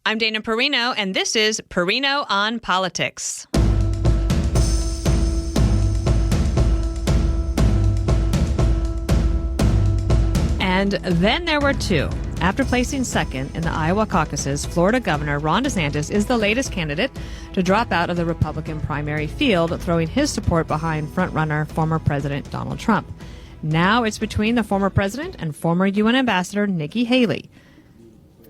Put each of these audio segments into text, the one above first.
I'm Dana Perino, and this is Perino on Politics. And then there were two. After placing second in the Iowa caucuses, Florida Governor Ron DeSantis is the latest candidate to drop out of the Republican primary field, throwing his support behind frontrunner former President Donald Trump. Now it's between the former president and former UN Ambassador Nikki Haley.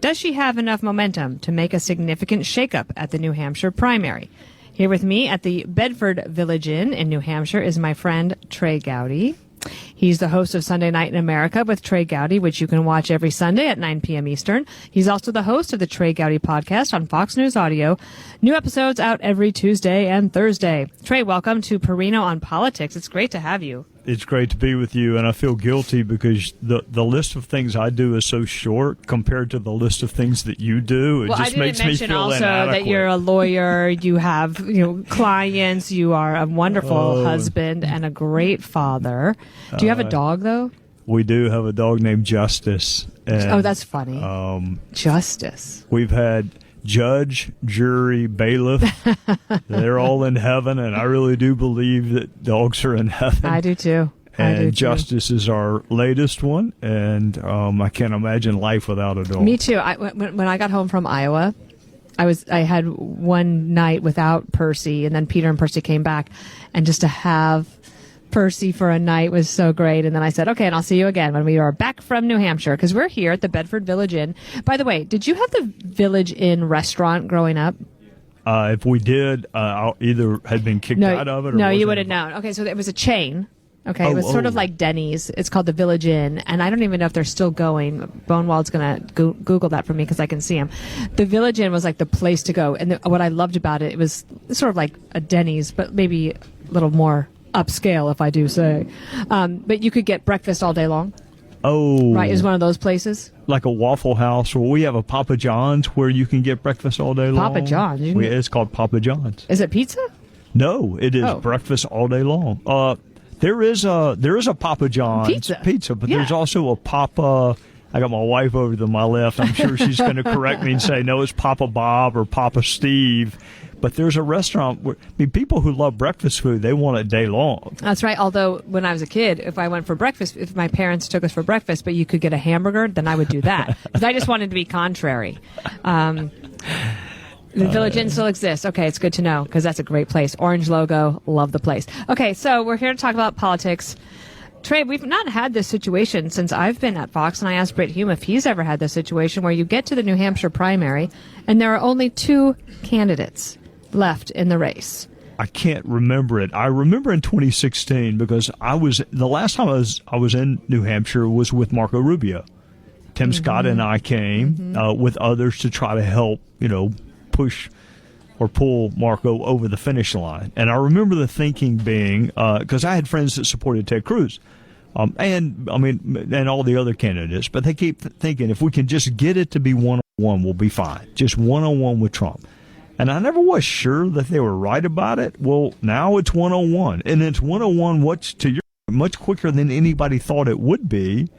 Does she have enough momentum to make a significant shakeup at the New Hampshire primary? Here with me at the Bedford Village Inn in New Hampshire is my friend Trey Gowdy. He's the host of Sunday Night in America with Trey Gowdy, which you can watch every Sunday at 9 p.m. Eastern. He's also the host of the Trey Gowdy podcast on Fox News Audio. New episodes out every Tuesday and Thursday. Trey, welcome to Perino on Politics. It's great to have you. It's great to be with you, and I feel guilty because the list of things I do is so short compared to the list of things that you do. It just makes me feel inadequate. I didn't mention also that you're a lawyer, you have clients, you are a wonderful husband and a great father. Do you have a dog, though? We do have a dog named Justice. And, that's funny. Justice. We've had judge, jury, bailiff. They're all in heaven, and I really do believe that dogs are in heaven. I do too. And Justice is our latest one, and I can't imagine life without a dog. Me too. When I got home from Iowa, I had one night without Percy, and then Peter and Percy came back, and just to have Percy for a night was so great. And then I said, okay, and I'll see you again when we are back from New Hampshire, because we're here at the Bedford Village Inn. By the way, did you have the Village Inn restaurant growing up? If we did, I either had been kicked out of it or you would have known. Okay, so it was a chain. Okay, it was sort of like Denny's. It's called the Village Inn, and I don't even know if they're still going. Bonewald's going to Google that for me because I can see them. The Village Inn was like the place to go, and what I loved about it was sort of like a Denny's, but maybe a little more upscale, if I do say. But you could get breakfast all day long. Oh. Right, it was one of those places. Like a Waffle House, or we have a Papa John's where you can get breakfast all day long. Papa John's? It's called Papa John's. Is it pizza? No, it is breakfast all day long. There is a Papa John's pizza, but there's also a Papa. I got my wife over to my left. I'm sure she's going to correct me and say, no, it's Papa Bob or Papa Steve. But there's a restaurant where, people who love breakfast food, they want it day long. That's right. Although when I was a kid, if I went for breakfast, if my parents took us for breakfast, but you could get a hamburger, then I would do that. Because I just wanted to be contrary. The Village Inn still exists. Okay, it's good to know because that's a great place. Orange logo, love the place. Okay, so we're here to talk about politics. Trey, we've not had this situation since I've been at Fox, and I asked Britt Hume if he's ever had this situation where you get to the New Hampshire primary and there are only two candidates left in the race. I can't remember it. I remember in 2016 because the last time I was in New Hampshire was with Marco Rubio. Tim Scott and I came with others to try to help, push or pull Marco over the finish line. And I remember the thinking being, because I had friends that supported Ted Cruz, and all the other candidates, but they keep thinking if we can just get it to be one-on-one, we'll be fine. Just one-on-one with Trump. And I never was sure that they were right about it. Well, now it's 101, and it's 101 much quicker than anybody thought it would be.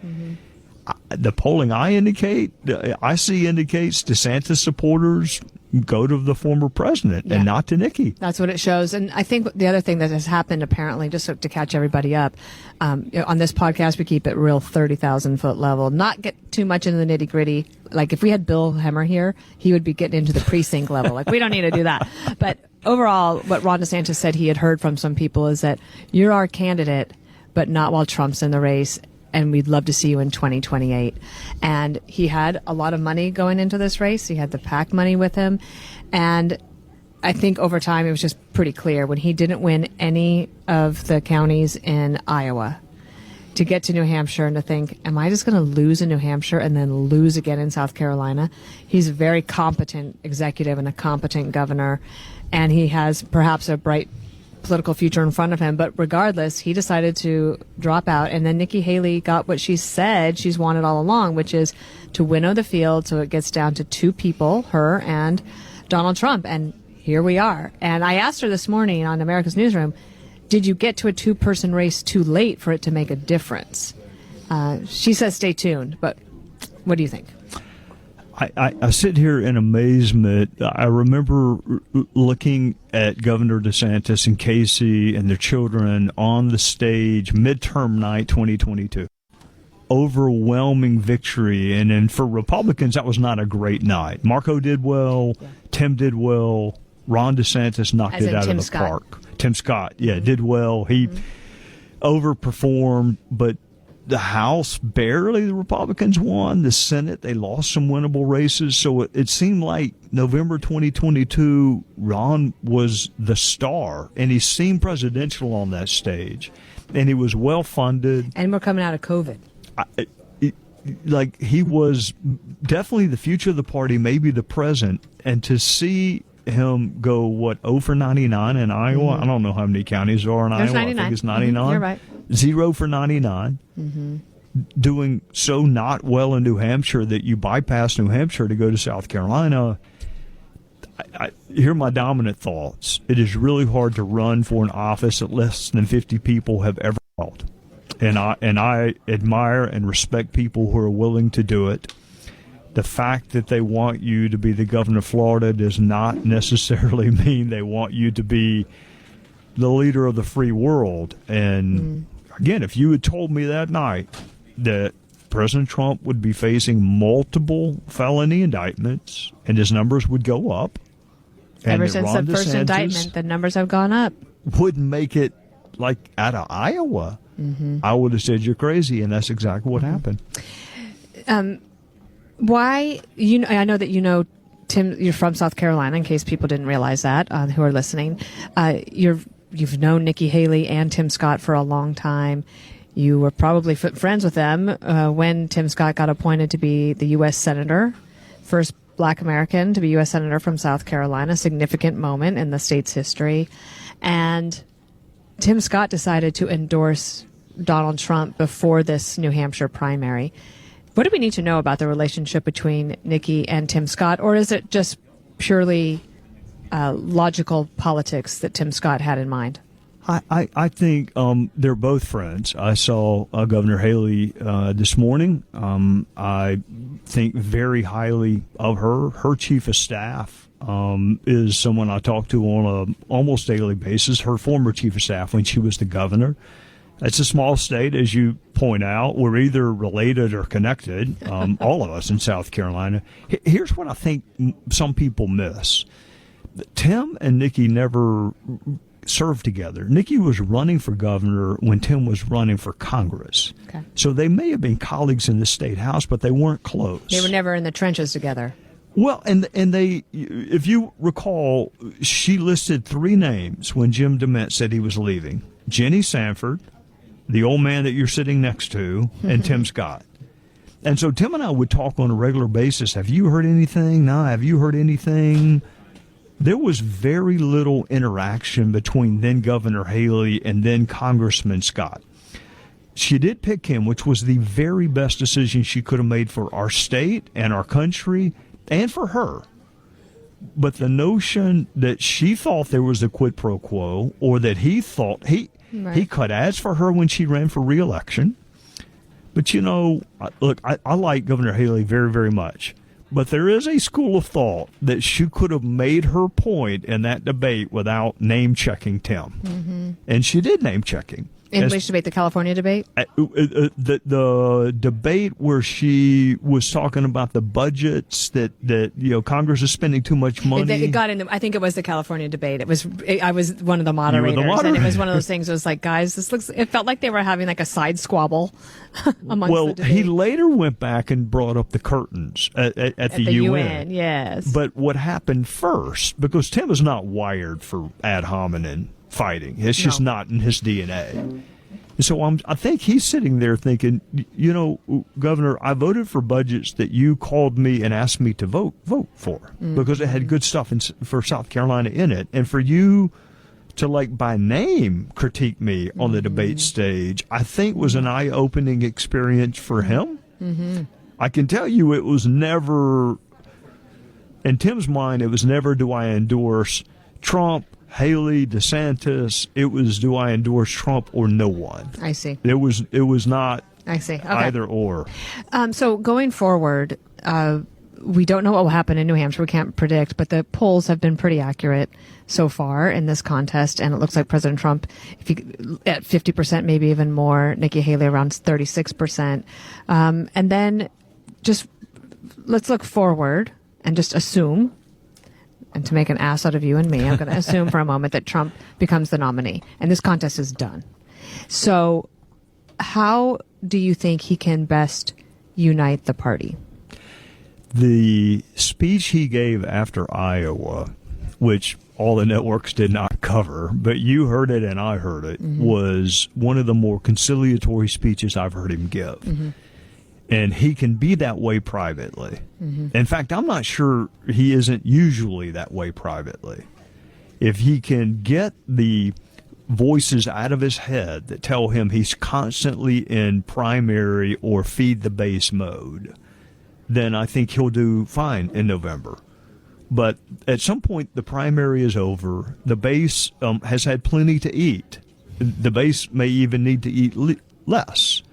The polling I see indicates DeSantis supporters go to the former president and not to Nikki. That's what it shows. And I think the other thing that has happened, apparently, just to catch everybody up, on this podcast, we keep it real 30,000-foot level, not get too much into the nitty-gritty. Like, if we had Bill Hemmer here, he would be getting into the precinct level. Like, we don't need to do that. But overall, what Ron DeSantis said he had heard from some people is that you're our candidate, but not while Trump's in the race. And we'd love to see you in 2028. And he had a lot of money going into this race. He had the PAC money with him. And I think over time it was just pretty clear when he didn't win any of the counties in Iowa to get to New Hampshire and to think, am I just going to lose in New Hampshire and then lose again in South Carolina? He's a very competent executive and a competent governor. And he has perhaps a bright political future in front of him, but regardless, he decided to drop out, and then Nikki Haley got what she said she's wanted all along, which is to winnow the field so it gets down to two people, her and Donald Trump, and here we are. And I asked her this morning on America's Newsroom, did you get to a two-person race too late for it to make a difference? She says stay tuned, but what do you think? I sit here in amazement. I remember looking at Governor DeSantis and Casey and their children on the stage midterm night 2022. Overwhelming victory. And then for Republicans, that was not a great night. Marco did well. Yeah. Tim did well. Ron DeSantis knocked it out of the park. Tim Scott, did well. He overperformed, but the House, barely the Republicans won. The Senate, they lost some winnable races. So it seemed like November 2022, Ron was the star, and he seemed presidential on that stage. And he was well-funded. And we're coming out of COVID. He was definitely the future of the party, maybe the present. And to see him go, 0 for 99 in Iowa? I don't know how many counties there are in Iowa. 99. I think it's 99. You're right. 0 for 99, doing so not well in New Hampshire that you bypass New Hampshire to go to South Carolina. Here are my dominant thoughts. It is really hard to run for an office that less than 50 people have ever held. And I admire and respect people who are willing to do it. The fact that they want you to be the governor of Florida does not necessarily mean they want you to be the leader of the free world. And again, if you had told me that night that President Trump would be facing multiple felony indictments and his numbers would go up, ever since the first indictment, the numbers have gone up, wouldn't make it out of Iowa, I would have said you're crazy, and that's exactly what happened. Why? I know that Tim, you're from South Carolina, in case people didn't realize that, who are listening. You've known Nikki Haley and Tim Scott for a long time. You were probably friends with them when Tim Scott got appointed to be the U.S. Senator, first Black American to be U.S. Senator from South Carolina, significant moment in the state's history. And Tim Scott decided to endorse Donald Trump before this New Hampshire primary. What do we need to know about the relationship between Nikki and Tim Scott, or is it just purely logical politics that Tim Scott had in mind? I think they're both friends. I saw Governor Haley this morning. I think very highly of her. Her chief of staff is someone I talk to on a almost daily basis. Her former chief of staff when she was the governor. It's a small state, as you point out. We're either related or connected, all of us in South Carolina. Here's what I think some people miss. Tim and Nikki never served together. Nikki was running for governor when Tim was running for Congress. Okay. So they may have been colleagues in the state house, but they weren't close. They were never in the trenches together. Well, and they, if you recall, she listed 3 names when Jim DeMint said he was leaving. Jenny Sanford, the old man that you're sitting next to, and Tim Scott. And so Tim and I would talk on a regular basis. Have you heard anything? No. Have you heard anything? There was very little interaction between then Governor Haley and then Congressman Scott. She did pick him, which was the very best decision she could have made for our state and our country and for her. But the notion that she thought there was a quid pro quo, or that he thought he cut ads for her when she ran for re-election. But, look, I like Governor Haley very, very much. But there is a school of thought that she could have made her point in that debate without name-checking Tim. And she did name-checking. In which debate? The California debate? The debate where she was talking about the budgets that Congress is spending too much money. It got in. I think it was the California debate. I was one of the moderators, and it was one of those things. It was like, guys, it felt like they were having like a side squabble amongst the debate. He later went back and brought up the curtains at the UN. Yes. But what happened first, because Tim is not wired for ad hominem fighting. It's just not in his DNA. And so I think he's sitting there thinking, Governor, I voted for budgets that you called me and asked me to vote for because it had good stuff for South Carolina in it. And for you to, by name, critique me on the debate stage, I think was an eye-opening experience for him. I can tell you it was never, in Tim's mind, it was never, do I endorse Trump, Haley, DeSantis. It was, do I endorse Trump or no one? I see. It was not I see. Okay. either or. So going forward, we don't know what will happen in New Hampshire. We can't predict, but the polls have been pretty accurate so far in this contest. And it looks like President Trump, if he, at 50%, maybe even more, Nikki Haley around 36%. And then just let's look forward and just assume, and to make an ass out of you and me, I'm going to assume for a moment that Trump becomes the nominee and this contest is done. So how do you think he can best unite the party? The speech he gave after Iowa, which all the networks did not cover, but you heard it and I heard it, was one of the more conciliatory speeches I've heard him give. And he can be that way privately. In fact, I'm not sure he isn't usually that way privately. If he can get the voices out of his head that tell him he's constantly in primary or feed the base mode, then I think he'll do fine in November. But at some point, the primary is over. The base has had plenty to eat. The base may even need to eat less.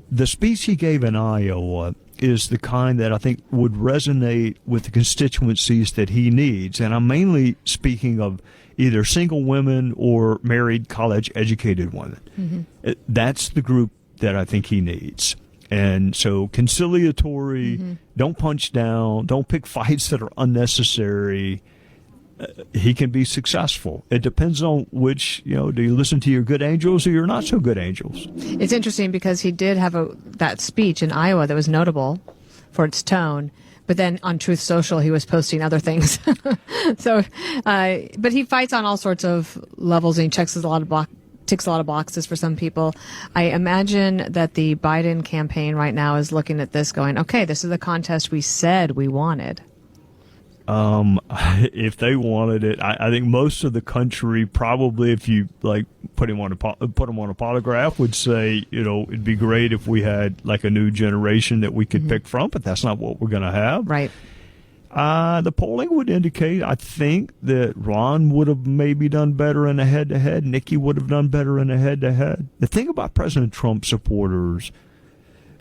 The speech he gave in Iowa is the kind that I think would resonate with the constituencies that he needs. And I'm mainly speaking of either single women or married college-educated women. That's the group that I think he needs. And so conciliatory, don't punch down, don't pick fights that are unnecessary. He can be successful. It depends on which, do you listen to your good angels or your not so good angels? It's interesting because he did have that speech in Iowa that was notable for its tone. But then on Truth Social, he was posting other things. But he fights on all sorts of levels and he ticks a lot of boxes for some people. I imagine that the Biden campaign right now is looking at this going, okay, this is the contest we said we wanted. If they wanted it, I think most of the country probably, if you put him on a polygraph, would say, it'd be great if we had a new generation that we could pick from, but that's not what we're going to have. Right. The polling would indicate, I think, that Ron would have maybe done better in a head-to-head. Nikki would have done better in a head-to-head. The thing about President Trump supporters,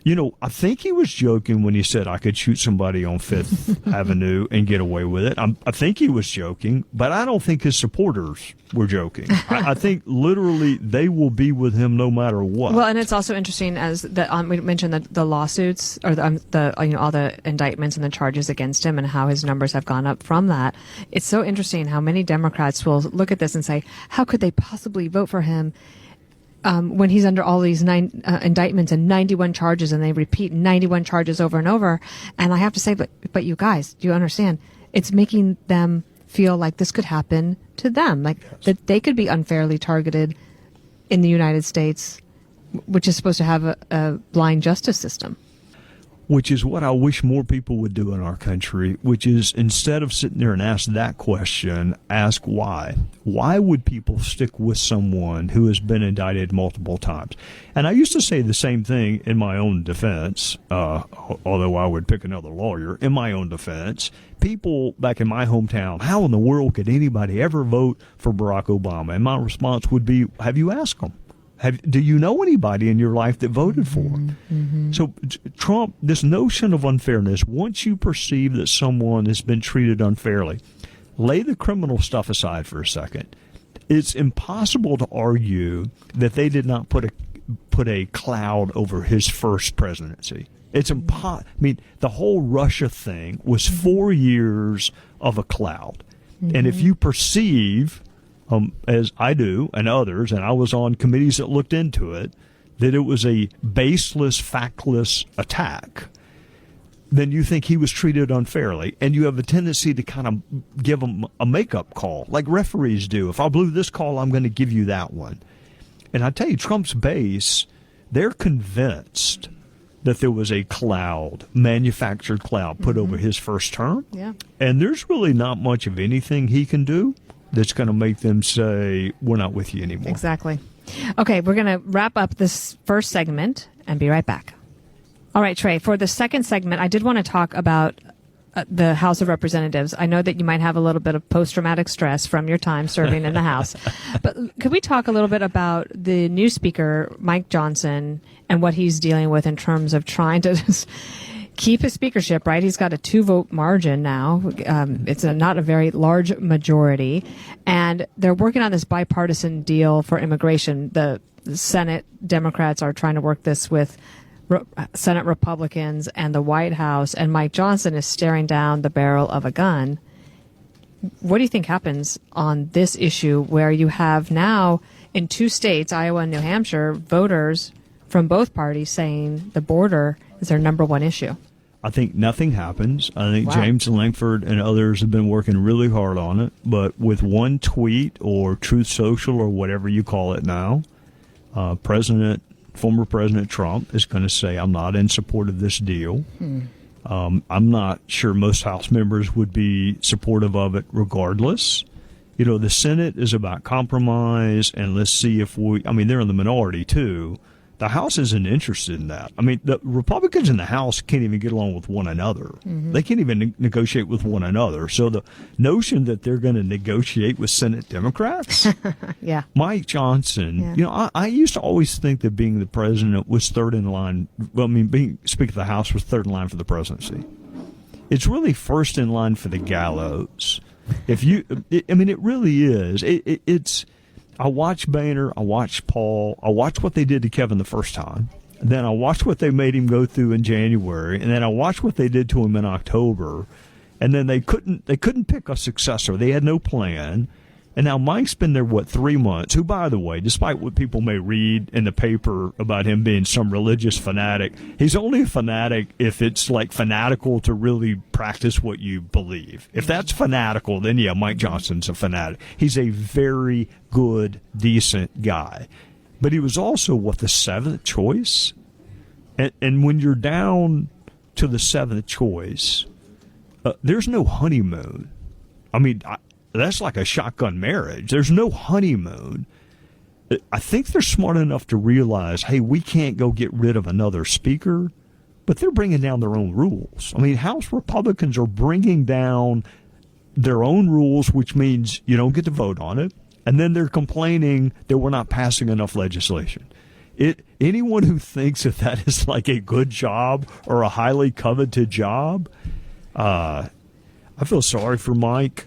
I think he was joking when he said I could shoot somebody on Fifth Avenue and get away with it. I think he was joking, but I don't think his supporters were joking. I think literally they will be with him no matter what. Well, and it's also interesting as that we mentioned the lawsuits or all the indictments and the charges against him and how his numbers have gone up from that. It's so interesting how many Democrats will look at this and say, how could they possibly vote for him? When he's under all these indictments and 91 charges, and they repeat 91 charges over and over. And I have to say, but you guys, do you understand? It's making them feel like this could happen to them, that they could be unfairly targeted in the United States, which is supposed to have a blind justice system. Which is what I wish more people would do in our country, which is instead of sitting there and ask that question, ask why. Why would people stick with someone who has been indicted multiple times? And I used to say the same thing in my own defense, although I would pick another lawyer. In my own defense, people back in my hometown, how in the world could anybody ever vote for Barack Obama? And my response would be, have you asked them? Do you know anybody in your life that voted for him? So Trump, this notion of unfairness, once you perceive that someone has been treated unfairly, lay the criminal stuff aside for a second. It's impossible to argue that they did not put a cloud over his first presidency. It's impossible. I mean, the whole Russia thing was 4 years of a cloud. And if you perceive, as I do and others, and I was on committees that looked into it, that it was a baseless, factless attack, then you think he was treated unfairly, and you have a tendency to kind of give him a makeup call, like referees do. If I blew this call, I'm going to give you that one. And I tell you, Trump's base, they're convinced that there was a cloud, manufactured cloud, put over his first term. Yeah. And there's really not much of anything he can do that's going to make them say, we're not with you anymore. Exactly. Okay, we're going to wrap up this first segment and be right back. All right, Trey, for the second segment, I did want to talk about the House of Representatives. I know that you might have a little bit of post-traumatic stress from your time serving in the House. But could we talk a little bit about the new Speaker, Mike Johnson, and what he's dealing with in terms of trying to keep his speakership, right? He's got a 2-vote margin now. It's not a very large majority. And they're working on this bipartisan deal for immigration. The Senate Democrats are trying to work this with Senate Republicans and the White House. And Mike Johnson is staring down the barrel of a gun. What do you think happens on this issue where you have now in 2 states, Iowa and New Hampshire, voters from both parties saying the border is their number one issue? I think nothing happens. I think Wow. James Langford and others have been working really hard on it. But with one tweet or Truth Social or whatever you call it now, former President Trump is going to say, I'm not in support of this deal. I'm not sure most House members would be supportive of it regardless. You know, the Senate is about compromise, and let's see if they're in the minority too. The House isn't interested in that. I mean, the Republicans in the House can't even get along with one another. They can't even negotiate with one another. So the notion that they're going to negotiate with Senate Democrats, Yeah. Mike Johnson, Yeah. you know, I used to always think that being the president was third in line. Well, I mean, being Speaker of the House was third in line for the presidency. It's really first in line for the gallows. It really is. It's. I watched Boehner, I watched Paul, I watched what they did to Kevin the first time. Then I watched what they made him go through in January, and then I watched what they did to him in October. And then they couldn't pick a successor. They had no plan. And now Mike's been there, 3 months, who, by the way, despite what people may read in the paper about him being some religious fanatic, he's only a fanatic if it's like fanatical to really practice what you believe. If that's fanatical, then yeah, Mike Johnson's a fanatic. He's a very good, decent guy. But he was also, the 7th choice? And when you're down to the 7th choice, there's no honeymoon. I mean, that's like a shotgun marriage. There's no honeymoon. I think they're smart enough to realize, hey, we can't go get rid of another speaker, but they're bringing down their own rules. I mean, House Republicans are bringing down their own rules, which means you don't get to vote on it, and then they're complaining that we're not passing enough legislation. Anyone who thinks that is like a good job or a highly coveted job, I feel sorry for Mike.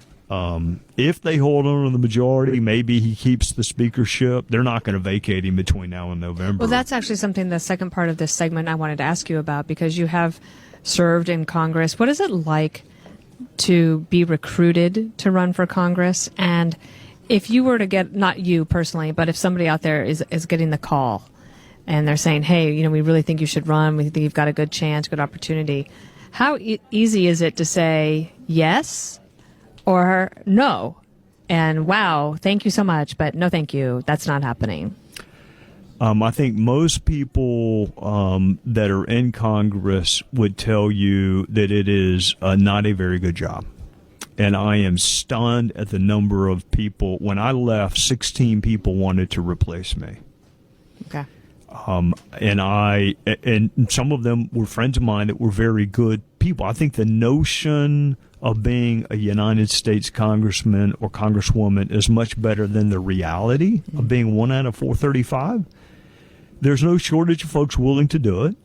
If they hold on to the majority, maybe he keeps the speakership. They're not going to vacate him between now and November. Well, that's actually something, the second part of this segment I wanted to ask you about, because you have served in Congress. What is it like to be recruited to run for Congress? And if you were to get, not you personally, but if somebody out there is getting the call and they're saying, hey, we really think you should run, we think you've got a good chance, good opportunity, how easy is it to say yes or no? And wow, thank you so much, but no thank you, that's not happening. I think most people that are in Congress would tell you that it is not a very good job. And I am stunned at the number of people. When I left, 16 people wanted to replace me. Okay. And some of them were friends of mine that were very good people. I think the notion of being a United States congressman or congresswoman is much better than the reality of being 1 out of 435. There's no shortage of folks willing to do it.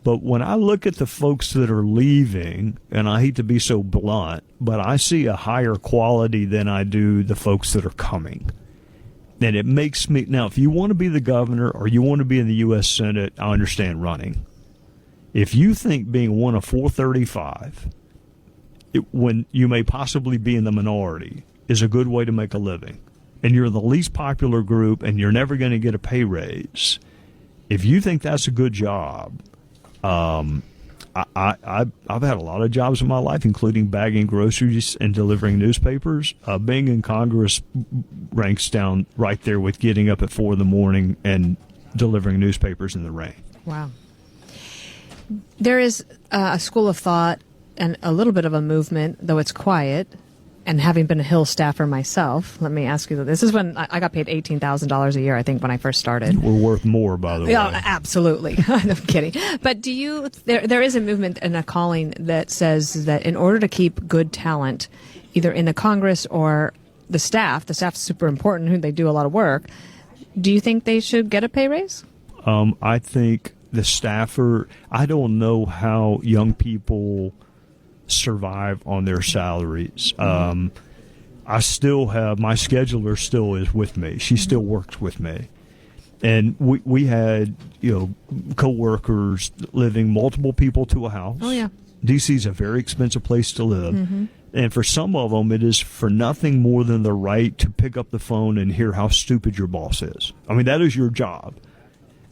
But when I look at the folks that are leaving, and I hate to be so blunt, but I see a higher quality than I do the folks that are coming. And it makes me, now, if you want to be the governor or you want to be in the U.S. Senate, I understand running. If you think being 1 of 435, when you may possibly be in the minority, is a good way to make a living, and you're the least popular group and you're never going to get a pay raise, if you think that's a good job, I've had a lot of jobs in my life, including bagging groceries and delivering newspapers. Being in Congress ranks down right there with getting up at 4 a.m. and delivering newspapers in the rain. Wow. There is a school of thought and a little bit of a movement, though it's quiet. And having been a Hill staffer myself, let me ask you, this is when I got paid $18,000 a year, I think, when I first started. You were worth more, by the way. Yeah, absolutely. I'm kidding. But there is a movement and a calling that says that in order to keep good talent, either in the Congress or the staff's super important, they do a lot of work. Do you think they should get a pay raise? I think the staffer, I don't know how young people survive on their salaries. I still have, my scheduler still is with me. She still works with me. And we had, coworkers living multiple people to a house. Oh, yeah. D.C. is a very expensive place to live. And for some of them, it is for nothing more than the right to pick up the phone and hear how stupid your boss is. I mean, that is your job.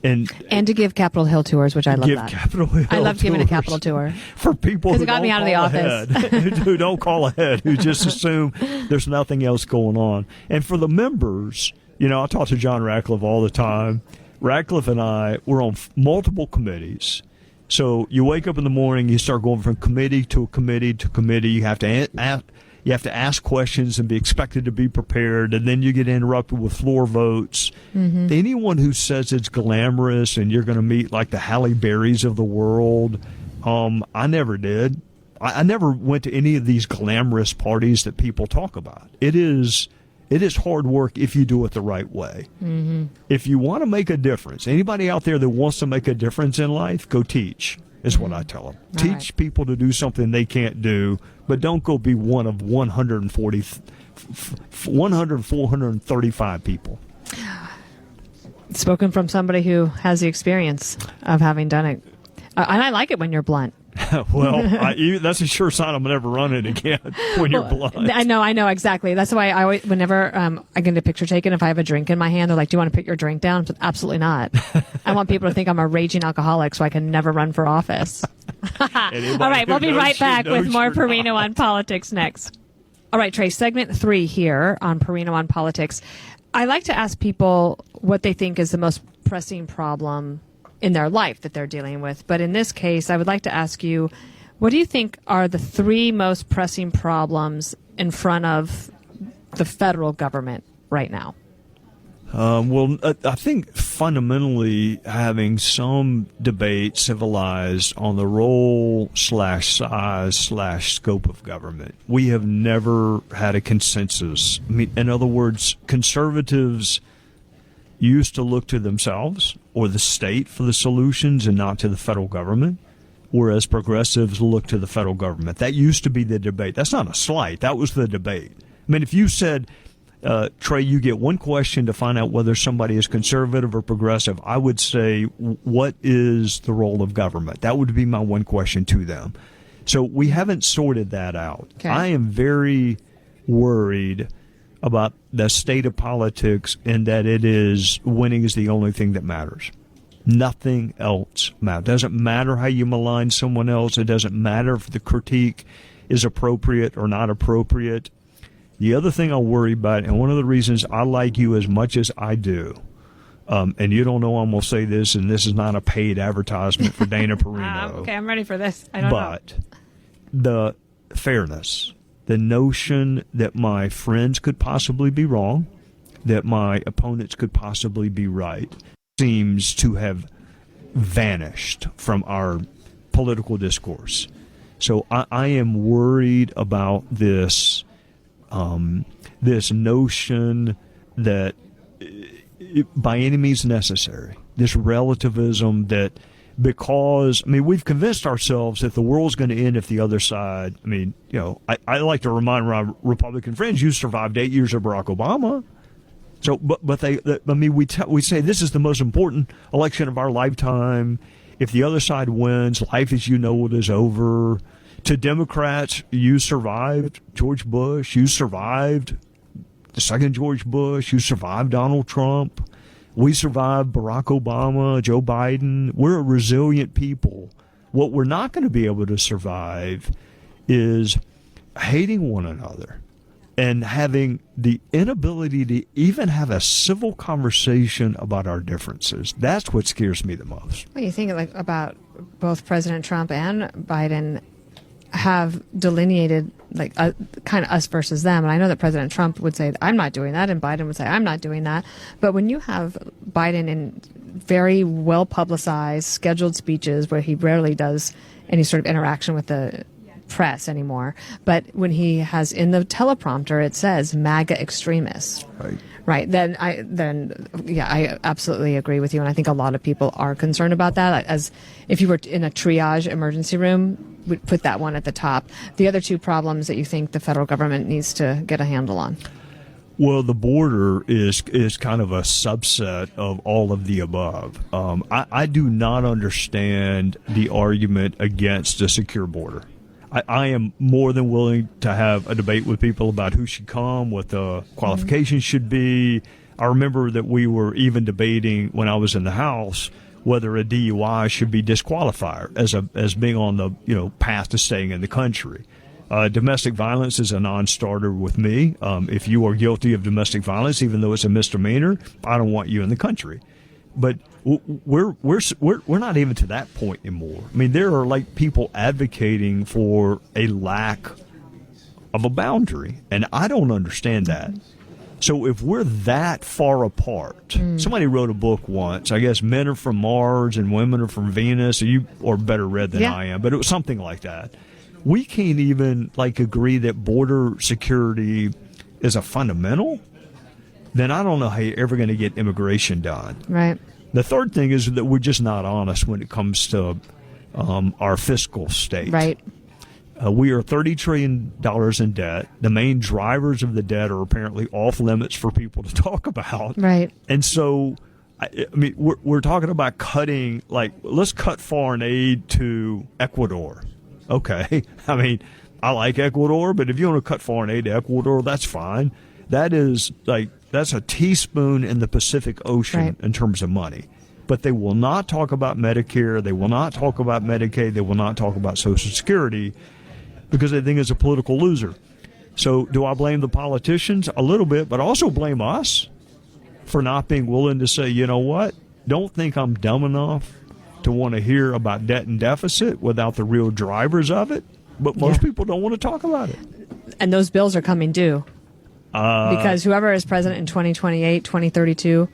And to give Capitol Hill tours, which I love that. Capitol Hill I love giving a tours Capitol tour. For people who it got don't me out of the call office. ahead, who don't call ahead, who just assume there's nothing else going on. And for the members, I talk to John Ratcliffe all the time. Ratcliffe and I, we're on multiple committees. So you wake up in the morning, you start going from committee to committee to committee. You have to ask questions and be expected to be prepared, and then you get interrupted with floor votes. Anyone who says it's glamorous and you're going to meet like the Halle Berrys of the world, I never did. I never went to any of these glamorous parties that people talk about. It is hard work if you do it the right way. If you want to make a difference, anybody out there that wants to make a difference in life, go teach, is what I tell them. Teach people to do something they can't do, but don't go be one of 435 people. Spoken from somebody who has the experience of having done it. And I like it when you're blunt. Well, that's a sure sign I'm never running again when you're blunt. I know exactly. That's why I always, whenever I get a picture taken, if I have a drink in my hand, they're like, "Do you want to put your drink down?" Absolutely not. I want people to think I'm a raging alcoholic, so I can never run for office. All right, we'll be right back with more Perino on Politics next. All right, Trey, segment 3 here on Perino on Politics. I like to ask people what they think is the most pressing problem in their life that they're dealing with. But in this case, I would like to ask you, what do you think are the 3 most pressing problems in front of the federal government right now? Well, I think fundamentally having some debate civilized on the role / size / scope of government. We have never had a consensus. I mean, in other words, conservatives used to look to themselves or the state for the solutions and not to the federal government, whereas progressives look to the federal government. That used to be the debate. That's not a slight. That was the debate. I mean, if you said, Trey, you get one question to find out whether somebody is conservative or progressive, I would say, what is the role of government? That would be my one question to them. So we haven't sorted that out. Okay. I am very worried about the state of politics and that it is winning is the only thing that matters. Nothing else matters. It doesn't matter how you malign someone else. It doesn't matter if the critique is appropriate or not appropriate. The other thing I worry about, and one of the reasons I like you as much as I do, and you don't know I'm going to say this, and this is not a paid advertisement for Dana Perino. Okay, I'm ready for this. I don't know. But the fairness, the notion that my friends could possibly be wrong, that my opponents could possibly be right, seems to have vanished from our political discourse. So I am worried about this this notion that by any means necessary, this relativism that because, I mean, we've convinced ourselves that the world's going to end if the other side, I mean, I like to remind my Republican friends, you survived 8 years of Barack Obama. So, but we say this is the most important election of our lifetime. If the other side wins, life as you know it is over. To Democrats, you survived George Bush. You survived the second George Bush. You survived Donald Trump. We survived Barack Obama, Joe Biden. We're a resilient people. What we're not going to be able to survive is hating one another and having the inability to even have a civil conversation about our differences. That's what scares me the most. Well, you think about both President Trump and Biden have delineated kind of us versus them. And I know that President Trump would say, I'm not doing that, and Biden would say, I'm not doing that. But when you have Biden in very well publicized, scheduled speeches where he rarely does any sort of interaction with the press anymore, but when he has in the teleprompter, it says MAGA extremists. Right. Yeah, I absolutely agree with you. And I think a lot of people are concerned about that. As if you were in a triage emergency room, we'd put that one at the top. The other two problems that you think the federal government needs to get a handle on? Well, the border is kind of a subset of all of the above. I do not understand the argument against a secure border. I am more than willing to have a debate with people about who should come, what the qualifications should be. I remember that we were even debating when I was in the House whether a DUI should be disqualified as being on the path to staying in the country. Domestic violence is a non-starter with me. If you are guilty of domestic violence, even though it's a misdemeanor, I don't want you in the country. But we're not even to that point anymore. I mean, there are like people advocating for a lack of a boundary, and I don't understand that. So if we're that far apart, somebody wrote a book once, I guess Men Are From Mars and Women Are From Venus, you are better read than I am, but it was something like that. We can't even agree that border security is a fundamental. Then I don't know how you're ever going to get immigration done. Right. The third thing is that we're just not honest when it comes to our fiscal state. Right. We are $30 trillion in debt. The main drivers of the debt are apparently off limits for people to talk about. Right. And so, I mean, we're talking about cutting, let's cut foreign aid to Ecuador. Okay. I mean, I like Ecuador, but if you want to cut foreign aid to Ecuador, that's fine. That's a teaspoon in the Pacific Ocean in terms of money. But they will not talk about Medicare. They will not talk about Medicaid. They will not talk about Social Security because they think it's a political loser. So do I blame the politicians? A little bit, but also blame us for not being willing to say, you know what? Don't think I'm dumb enough to want to hear about debt and deficit without the real drivers of it. But most people don't want to talk about it. And those bills are coming due. Because whoever is president in 2028, 2032,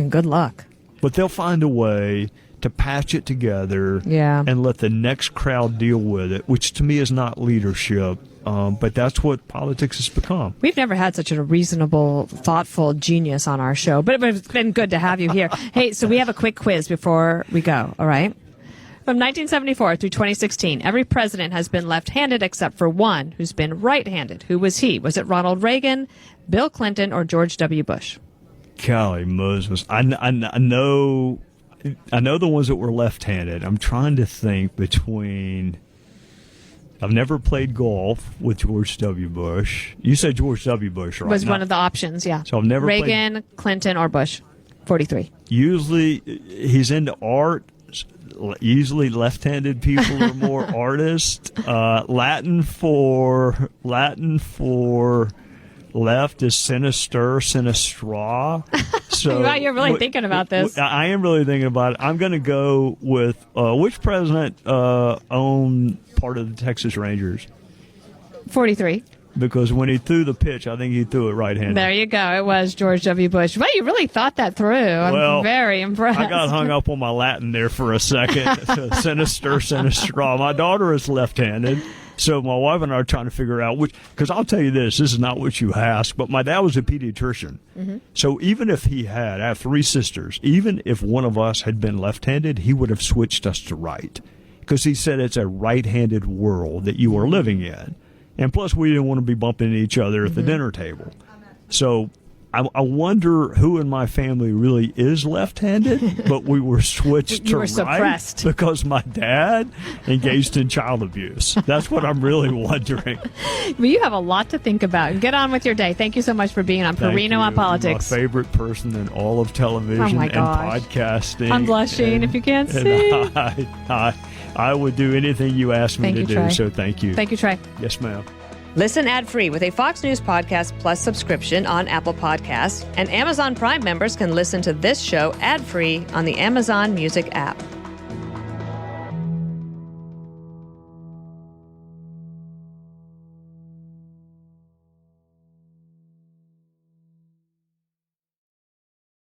good luck. But they'll find a way to patch it together and let the next crowd deal with it, which to me is not leadership. But that's what politics has become. We've never had such a reasonable, thoughtful genius on our show, but it's been good to have you here. Hey, so we have a quick quiz before we go, all right? From 1974 through 2016, every president has been left-handed except for one who's been right-handed. Who was he? Was it Ronald Reagan, Bill Clinton, or George W. Bush? Golly Moses. I know the ones that were left-handed. I'm trying to think between... I've never played golf with George W. Bush. You said George W. Bush, right? Was one of the options, yeah. So I've never Reagan, Clinton, or Bush. 43. Usually he's into art. Usually left-handed people are more artists. Latin for left is sinister, sinistra. So wow, you're really thinking about this. I am really thinking about it. I'm going to go with which president owned part of the Texas Rangers? 43. Because when he threw the pitch, I think he threw it right-handed. There you go. It was George W. Bush. Well, you really thought that through. I'm very impressed. I got hung up on my Latin there for a second. Sinister, sinistra. My daughter is left-handed. So my wife and I are trying to figure out which, because I'll tell you this is not what you asked, but my dad was a pediatrician. Mm-hmm. So even if I have three sisters, even if one of us had been left-handed, he would have switched us to right. Because he said it's a right-handed world that you are living in. And plus, we didn't want to be bumping each other at the dinner table. So I wonder who in my family really is left-handed, but we were switched to right suppressed. Because my dad engaged in child abuse. That's what I'm really wondering. Well, you have a lot to think about. Get on with your day. Thank you so much for being on Perino on Politics. My favorite person in all of television and podcasting. I'm blushing if you can't see. I would do anything you asked me to do, Trey. so thank you. Thank you, Trey. Yes, ma'am. Listen ad-free with a Fox News Podcast Plus subscription on Apple Podcasts, and Amazon Prime members can listen to this show ad-free on the Amazon Music app.